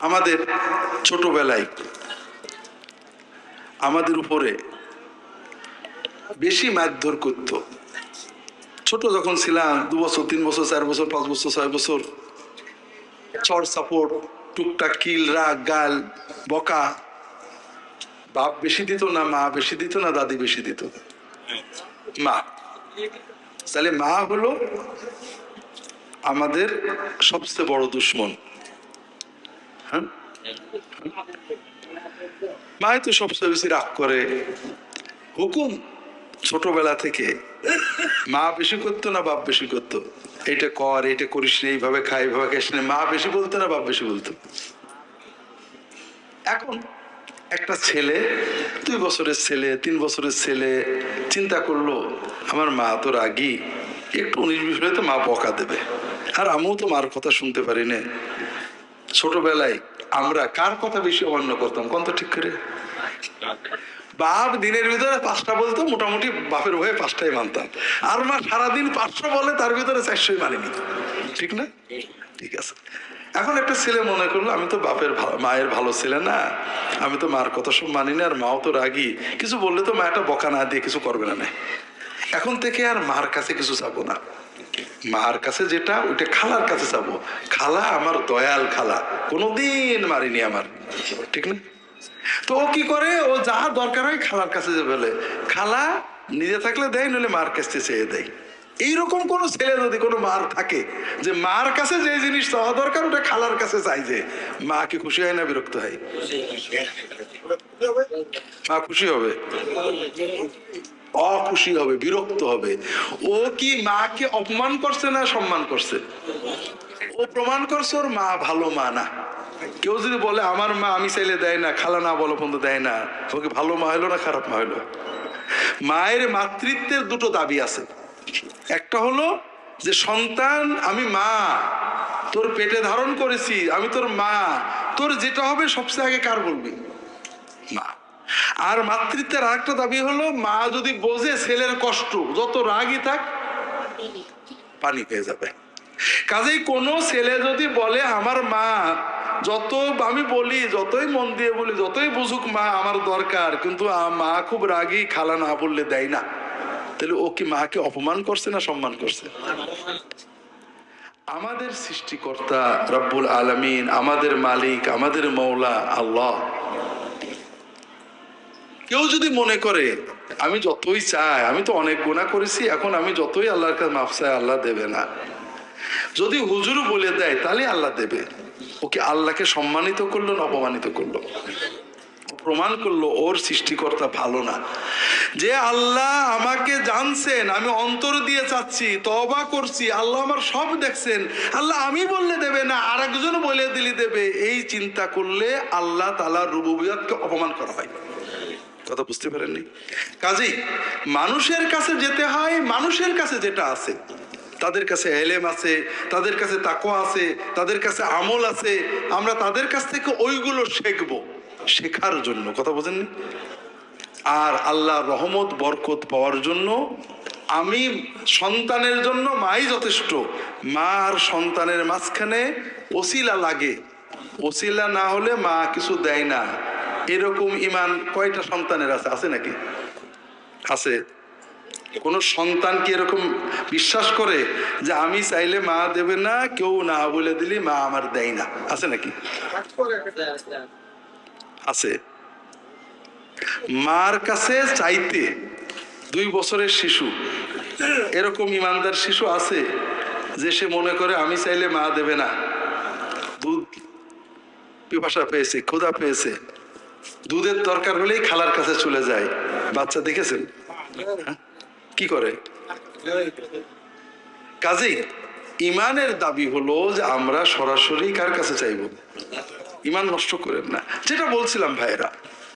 আমাদের ছোটবেলায় আমাদের উপরে বেশি মারধর করতো। ছোট যখন ছিলাম 2 বছর 3 বছর 4 বছর 5 বছর 6 বছর, চর সাপোর্ট, টুকটাক কিল, রাগ, গাল, বকা। বাপ বেশি দিত না, মা বেশি দিত না, দাদি বেশি দিত? মা। তাহলে মা হলো আমাদের সবচেয়ে বড় দুশ্মন। হ্যাঁ, মাই তো সবচেয়ে বেশি রাগ করে। হুকুম ছোটবেলা থেকে মা বেশি করতো না বাপ বেশি করতো? এটা কর, এটা করিস না, এইভাবে খাই, এইভাবে খাইস না। মা বেশি বলতো না বাপ বেশি বলতো? এখন একটা ছেলে, 2 বছরের ছেলে, 3 বছরের ছেলে চিন্তা করলো আমার মা তো রাগী, একটু 19-20 হলে তো মা বকা দেবে। আর আমিও তো মার কথা শুনতে পারি না। ছোটবেলায় আমরা কার কথা বেশি অমান্য করতাম কোন তো ঠিক করে? বাপ দিনের ভিতরে 5টা বলতো, মোটামুটি বাপের ভয়ে 5টাই মানতাম। আর মা সারাদিন 500 বলে, তার ভিতরে 400ই মানিনি। ঠিক না? ঠিক আছে। এখন একটা ছেলে মনে করলো আমি তো বাপের মায়ের ভালো ছেলে না, আমি তো মার কথা সব মানি না, আর মাও তো রাগী, কিছু বললে তো মা একটা বকা না দিয়ে কিছু করবে না। এখন থেকে আর মার কাছে কিছু চাবো না। মার কাছে যেটা ওইটা খালার কাছে চাবো। খালা আমার দয়াল খালা, কোনোদিন মারিনি আমার। ঠিক না? তো ও কি করে, ও যা দরকার হয় খালার কাছে যে বলে, খালা নিজে থাকলে দেয়, নইলে মার কাছে চেয়ে দেয়। এইরকম কোন ছেলে যদি কোনো মার থাকে যে মার কাছে যে জিনিস চাওয়া দরকার ওটা খালার কাছে চাই, যে মা কি খুশি হয় না বিরক্ত হয়? মা খুশি হবে? অখুশি হবে, বিরক্ত হবে। ও কি মাকে অপমান করছে না সম্মান করছে? ও প্রমাণ করছে ওর মা ভালো মা না। কেউ যদি বলে আমার মা আমি চাইলে দেয় না, খালা না বলো পর্যন্ত দেয় না, ওকে ভালো মা হলো না খারাপ মা হলো? মায়ের মাতৃত্বের 2টো দাবি আছে। একটা হলো যে সন্তান আমি মা, তোর পেটে ধারণ করেছি, আমি তোর মা, তোর যেটা হবে সবচেয়ে আগে কার বলবি? মা। আর মাতৃত্বের আরেকটা দাবি হলো মা যদি বোঝে ছেলের কষ্ট, যত রাগই থাক পানি পেয়ে যাবে। কাজেই কোনো ছেলে যদি বলে আমার মা, যত আমি বলি, যতই মন দিয়ে বলি, যতই বুঝুক মা আমার দরকার, কিন্তু মা খুব রাগী, খালা না বললে দেয় না, তাহলে ও কি মাকে অপমান করছে না সম্মান করছে? আমাদের সৃষ্টিকর্তা রব্বুল আলামিন, আমাদের মালিক, আমাদের মৌলা আল্লাহ, কেউ যদি মনে করে আমি যতই চাই, আমি তো অনেক গুনাহ করেছি, এখন আমি যতই আল্লাহর কাছে মাফ চাই আল্লাহ দেবে না, যদি হুজুর বলে দেয় তাহলে আল্লাহ দেবে। ওকে আল্লাহকে সম্মানিত করলো না অপমানিত করলো? প্রমাণ করলো ওর সৃষ্টিকর্তা ভালো না। যে আল্লাহ আমাকে জানছেন, আমি অন্তর দিয়ে চাচ্ছি, তওবা করছি, আল্লাহ আমার সব দেখছেন, আল্লাহ আমি বললে দেবে না আরেকজন বলে দিলি দেবে, এই চিন্তা করলে আল্লাহ তাআলার রুবুবিয়তকে অপমান করা হয়। কথা বুঝতে পারেননি? কাজেই মানুষের কাছে যেতে হয়, মানুষের কাছে যেটা আছে, তাদের কাছে এলেম আছে, তাদের কাছে তাকওয়া আছে, তাদের কাছে আমল আছে, আমরা তাদের কাছ থেকে ওইগুলো শিখবো, শেখার জন্য। কথা বোঝেননি? আর আল্লাহ রহমত বরকত পাওয়ার জন্য আমি সন্তানের জন্য মাই যথেষ্ট। মা আর সন্তানের মাঝখানে ওসিলা লাগে, ওসিলা না হলে মা কিছু দেয় না। এরকম ইমান কয়টা সন্তানের আছে? আছে নাকি? আছে? কোন সন্তান কি এরকম বিশ্বাস করে যে আমি চাইলে মা দেবে না, কেউ না বলে দিলি মা আমার দেয় না? আছে নাকি? আছে। মার কাছে চাইতে 2 বছরের শিশু, এরকম ইমানদার শিশু আছে যে সে মনে করে আমি চাইলে মা দেবে না? দুধ পিপাসা পেয়েছে, ক্ষুধা পেয়েছে, দুধের দরকার হলেই খালার কাছে চলে যায়। বাচ্চা দেখেছেন কি করে? কাজেই ইমানের দাবি হলো যে আমরা সরাসরি কার কাছে চাইব? ইমান নষ্ট করেন না। যেটা বলছিলাম ভাইয়েরা,